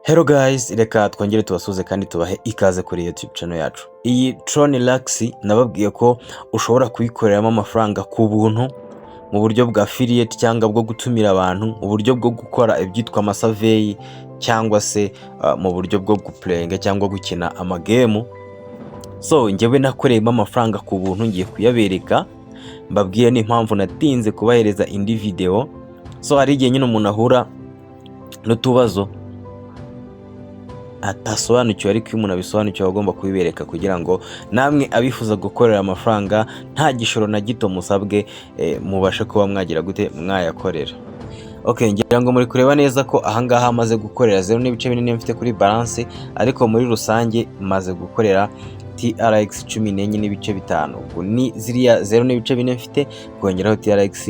Hello guys, reka twongere tubasuze kandi tubahe ikaze kuri YouTube channel yacu. Iyi Tron Relax nababwiye ko ushobora kuyikoreramo amafaranga ku buntu mu buryo bwa affiliate cyangwa bwo gutumira abantu, mu buryo bwo gukora ibyitwa amasurvey cyangwa se mu buryo bwo guplayinga cyangwa gukina amagame. So njyewe nakoreyemo amafaranga ku buntu, ngiye kuyabereka mbabwiye n'impamvu natinze kubahereza indi video. So hari igihe nyine umuntu ahura n'utubazo atasobanukiwe, ariko iyo umuntu abisobanukiwe agomba kubibereka kugira ngo namwe abifuza gukorera amafaranga nta gishoro na gito musabwe mubashe kuba mwagira gute mwayakorera. Okay, ngira ngo muri kureba neza ko ahangaha amaze gukorera 0.4 mfite kuri balance, ariko muri rusange maze gukorera TRX 14.5. Ubwo ni ziriya 0.4 mfite kongeraho TRX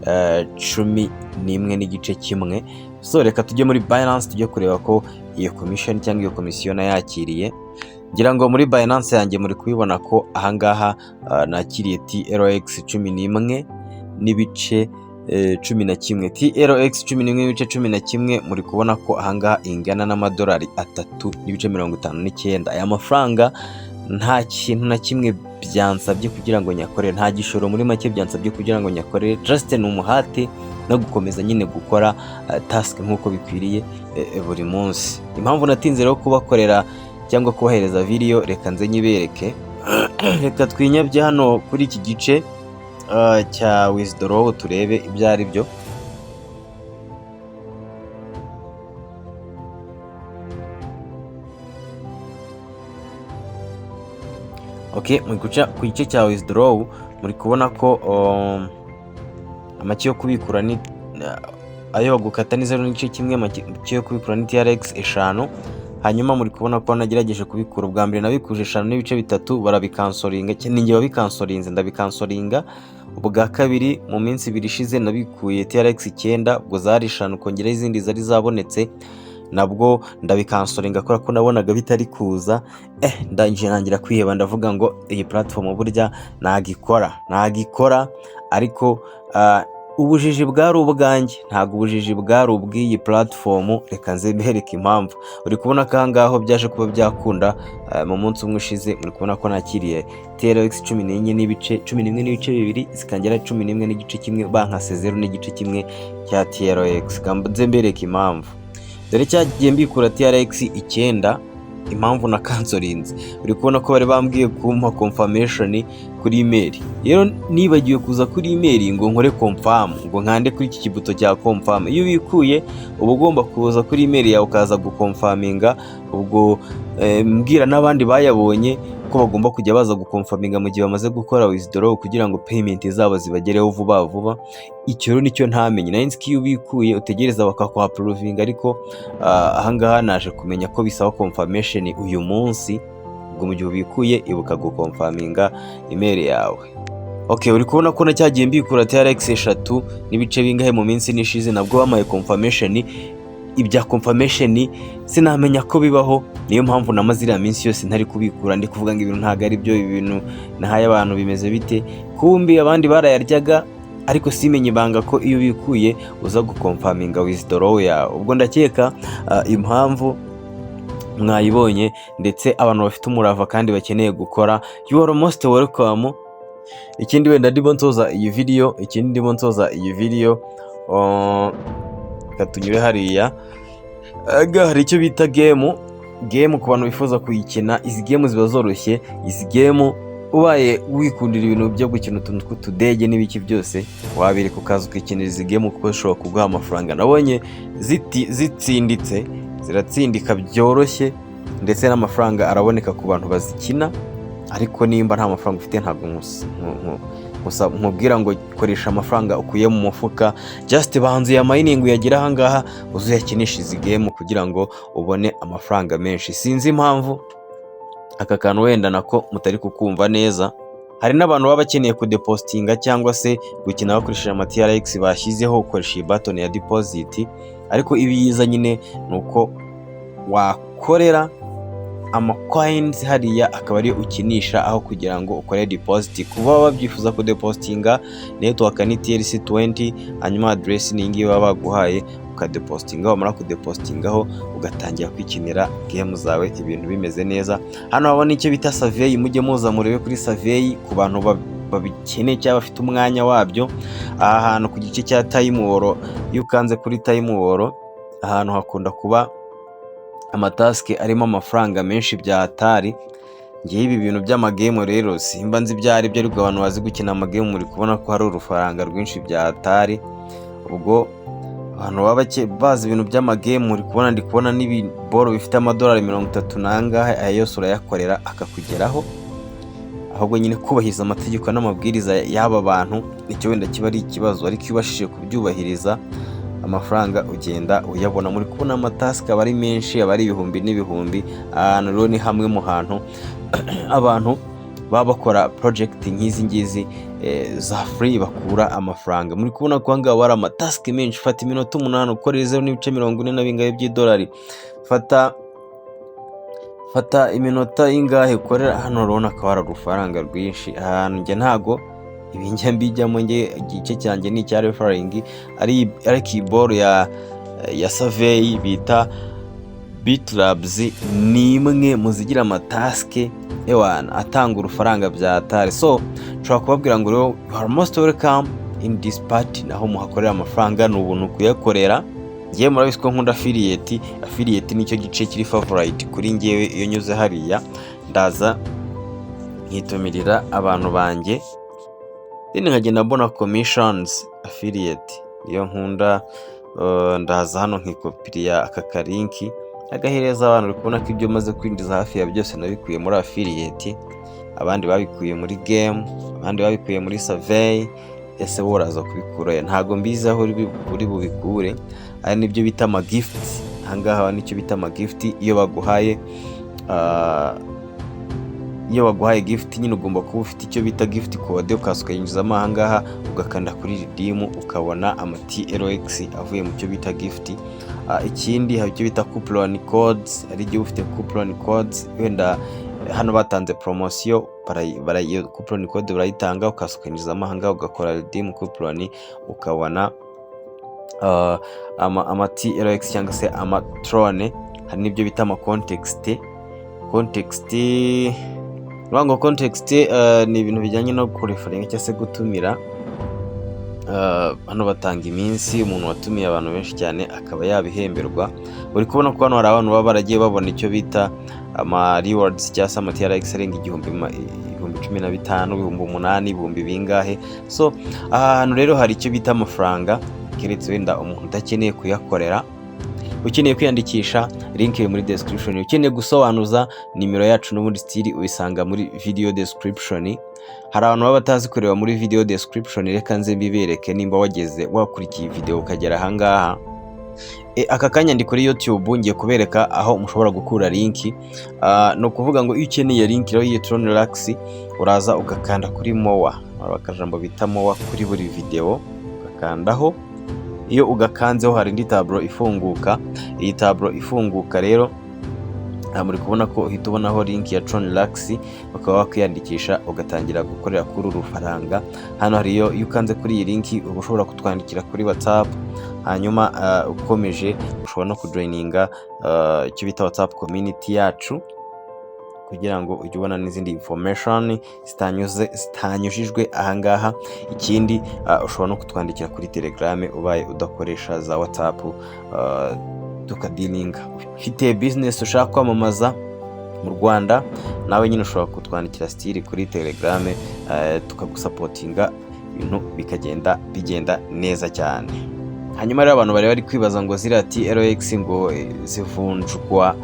11.1. So reka tujye muri Binance tujye kureba ko iyo commission cyangwa iyo komisiyo yakiriye. Ngira ngo muri Binance yanjye muri kubibona ko ahangaha nakiriye TRX 11 n'ibice 11. TRX 11 n'ibice 11 muri kubona ko ahangaha ingana n'amadolari 3.59. Aya mafaranga nta kintu na kimwe byansabye kugira ngo nyakorere, nta gishoro muri make byansabye kugira ngo nyakorere, just ni umuhate no gukomeza nyine gukora task nk'uko bikwiriye buri munsi. Impamvu natinze rero kubakorera cyangwa kubahereza video, reka nze nyibereke. Reka twinyabye hano kuri iki gice cya withdraw turebe ibyo ari byo. Okay, mu guca ku gice cya withdraw muri kubona ko amaki yo kubikura ni ayo gukata ni 0.1, amaki yo kubikura ni TRX 5. Hanyuma muri kubona ko nagerageje kubikura ubwa mbere nabikuje 5.3 barabikansoringa, ninjye wabikansorinze ndabikansoringa. Ubwa kabiri mu minsi 2 ishize nabikuye TRX 9, ubwo zari 5 kongera izindi zari zabonetse, nabwo ndabikansoringa kubera ko nabonaga bitari kuza. Ndangije nangira kwiheba, ndavuga ngo iyi platform burya nagikora, ariko ubujiji bwari ubwanjye, ntago ubujiji bwari ubw'iyi platform. Reka nze mbereke impamvu. Uri kubona ko ahangaho byaje kuba byakunda mu munsi umwe ushize, muri kubona ko nakiriye TRX 11 n'ibice 2 zikangera 11.1 bankase 0.1 cya TRX. Nze mbereke impamvu. Dore cyagiye mbikura TRX 9, impamvu na kansorinze. Uri kubona ko bari bambwiye kumpa confirmation kuri email. Rero nibagiwe kuza kuri email ngo nkore confirm, ngo nkande kuri iki kibuto cya confirm. Iyo ubikuye uba ugomba kuza kuri email yawe ukaza gukonfaminga, ubwo mbwira n'abandi bayabonye ko bagomba kujya baza gukonfaminga mu gihe bamaze gukora withdraw kugira ngo payment zabo zibagereho vuba vuba. Icyo nicyo ntamenye, nari nzi ko iyo ubikuye utegereza bakakwaprovinga, ariko ahangaha naje kumenya ko bisaba confirmation uyu munsi. Ubwo mu gihe ubikuye ibuka gukonfaminga email yawe. Okay, uri kubona ko nacyagiye mbikura TRX 3 n'ibice bingahe mu minsi nishize, nabwo bamaye confirmation. Ibya confirmation sinamenya ko bibaho, niyo mpamvu namazira minsi yose ntari kubikura, ndi kuvuga ngo ibintu ntago ari byo, ibintu nahaye abantu bimeze bite. Kumbi abandi barayaryaga, ariko simenye ibanga ko iyo ubikuye uza gukonfaminga withdraw yawe. Ubwo ndakeka impamvu mwayibonye, ndetse abantu bafite umurava kandi bakeneye gukora, you are most welcome. Ikindi wenda ndimo nsoza iyi video, katunyure hariya hari icyo bita game ku bantu bifuza kuyikina. Izi game ziba zoroshye, izi game ubaye wikundira ibintu byo gukina utuntu tw'utudege n'ibiki byose, wabireka ukaza ukikinira izi game kuko zishobora kuguha amafaranga. Nabonye zitsinditse, ziratsindika byoroshye, ndetse n'amafaranga araboneka ku bantu bazikina. Ariko nimba nta mafaranga ufite, ntabwo nkubwira ngo koresha amafaranga ukuye mu mufuka, just banze ya mining uyagira ahangaha uzuyakinisha izi game kugira ngo ubone amafaranga menshi. Sinzi impamvu aka kantu wenda nako mutari kukumva neza. Hari n'abantu baba bakeneye kudepositinga cyangwa se gukina bakoresheje ama TRX bashyizeho ukoresha iyi button ya deposit, ariko ibiyiza nyine nuko wakorera coins hariya akaba ari ukinisha aho kugira ngo ukore deposit. Kuba babyifuza ku depositinga network ni TRC 20, hanyuma address ni ngiye baba baguhaye ukadepostinga, wamara kudepostingaho ugatangira kwikinira game zawe ibintu bimeze neza. Hano habona icyo bita survey, mujye muza murebe kuri survey ku bantu babikeneye cyangwa bafite umwanya wabyo. Aha hantu ku gice cya time war, iyo ukanze kuri time war ahantu hakunda kuba amataske arimo amafaranga menshi bya hatari. Ngiye ibi bintu by'amagame rero simba nzi byari byo, ariko abantu bazi gukina amagame muri kubona ko hari urufaranga rwinshi bya hatari. Ubwo abantu baba bazi ibintu by'amagame muri kubona, ndi kubona n'ibiboro bifite amadolari 30 nangahe, aya yose urayakorera akakugeraho. Ahubwo nyine kubahiriza amategeko n'amabwiriza y'aba bantu nicyo wenda kiba ari ikibazo, ariko iyo ubashije kubyubahiriza amafaranga ugenda uyabona. Muri kubona amataske aba ari menshi, aba ari ibihumbi n'ibihumbi. Ahantu rero ni hamwe mu hantu abantu baba bakora project nk'izi ngizi za free bakura amafaranga. Muri kubona ko ngaho bari amataske menshi. Fata iminota 8 ukoreze n'ibice 40 na bingahe by'idolari. Fata iminota ingahe ukorera hano, urabona ko hari urufaranga rwinshi. Ahantu njye ntago ibinjya mbijyamo, njye igice cyanjye ni icya referring, ari keyboard ya survey bita BitLabs, ni imwe muzigira amataske ewana atanga urufaranga bya hatari. So nshobora kubabwira ngo rero you are most welcome in this party, naho muhakorera amafaranga ni ubuntu kuyakorera. Ngiye murabizi ko nkunda affiliate nicyo gice kiri favorite kuri ngewe. Iyo nyuze hariya ndaza nkitumirira abantu banjye, then nkagenda mbona commissions. Affiliate niyo nkunda, ndaza hano nkikopiriya aka kalinki agahereza abantu. Uri kubona ko ibyo maze kwinjiza hafi ya byose nabikuye muri affiliate, abandi babikuye muri game, abandi babikuye muri survey. Ese wowe uraza kubikura? Ntago mbizi aho uri bubikure. Ari nibyo bita ama gift. Ahangaha nicyo bita ama gift. Iyo baguhaye gift nyine ugomba kuba ufite icyo bita gift code, ukasukayinjizamo ahangaha ugakanda kuri redeem, ukabona ama TRX avuye mu cyo bita gift. Ikindi hari icyo bita coupon codes. Ari igihe ufite coupon codes, wenda hano batanze promotion, iyo coupon code barayitanga, ukasukayinjizamo ahangaha ugakora redeem coupon, ukabona ama TRX cyangwa se ama Tron. Hari nibyo bita ama context. Rango context ni ibintu bijyanye no kureferenga cyangwa se gutumira. Hano batanga iminsi, umuntu watumiye abantu benshi cyane akaba yabihemberwa. Uri kubona ko hano hari abantu baba baragiye babona icyo bita ama rewards cyangwa se ama TRX arenga 15,000, 8,000, ibihumbi bingahe. So aha hantu rero hari icyo bita amafaranga, keretse wenda umuntu udakeneye kuyakorera. Ukeneye kwiyandikisha, link iri muri description. Ukeneye gusobanuza, nimero yacu n'ubundi stili ubisanga muri video description. Hari abantu baba batazi kureba muri video description, reka nze mbibereke nimba wakurikiye video ukagera ahangaha. Aka kanya ndi kuri YouTube ngiye kubereka aho mushobora gukura link. No kuvuga ngo iyo ukeneye link rero ya Tron Relax, uraza ugakanda kuri more, bakajambo bita more kuri buri video ugakandaho. Iyo ugakanzeho hari indi tableau ifunguka. Iyi tableau ifunguka rero muri kubona ko uhita ubonaho link ya Tron Relax, ukaba wakwiyandikisha ugatangira gukorera kuri urufaranga. Hano hari iyo ukanze kuri iyi link uba ushobora kutwandikira kuri WhatsApp, hanyuma ukomeje ushobora no kujoininga icyo bita WhatsApp community yacu, kugira ngo ujye ubona n'izindi information zitanyujijwe ahangaha. Ikindi ushobora no kutwandikira kuri Telegram ubaye udakoresha za WhatsApp, tukadilinga. Ufite business ushaka kwamamaza mu Rwanda, nawe nyine ushobora kutwandikira stili kuri Telegram, tukagusupportinga, ibintu bigenda neza cyane. Hanyuma rero abantu bari kwibaza ngo ziriya TRX ngo zivunjwa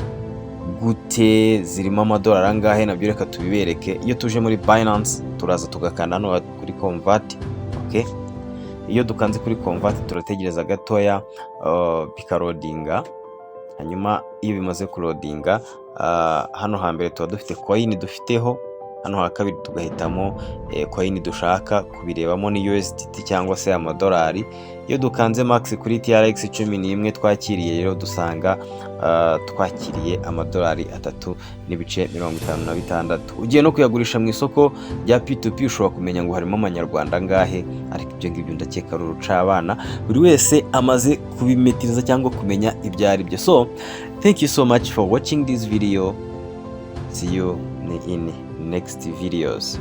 gute, zirimo amadolari angahe, nabyo reka tubibereke. Iyo tuje muri Binance turaza tugakanda hano kuri convert. Okay, iyo dukanze kuri convert turategereza gatoya bikarodinga. Hanyuma iyo bimaze kurodinga, hano hambere tuba dufite coin dufiteho. hano ha kabiri tugahitamo coin dushaka kubirebamo ni USDT cyangwa se amadolari. Iyo dukanze max kuri TRX 11 twakiriye rero dusanga twakiriye amadolari 3.56. Ugiye no kuyagurisha mu isoko rya P2P ushobora kumenya ngo harimo amanyarwanda ngahe, ariko ibyo ngibyo ndakeka ari urucabana buri wese amaze kubimetiriza cyangwa kumenya ibyo ari byo. So thank you so much for watching this video. See you in next videos.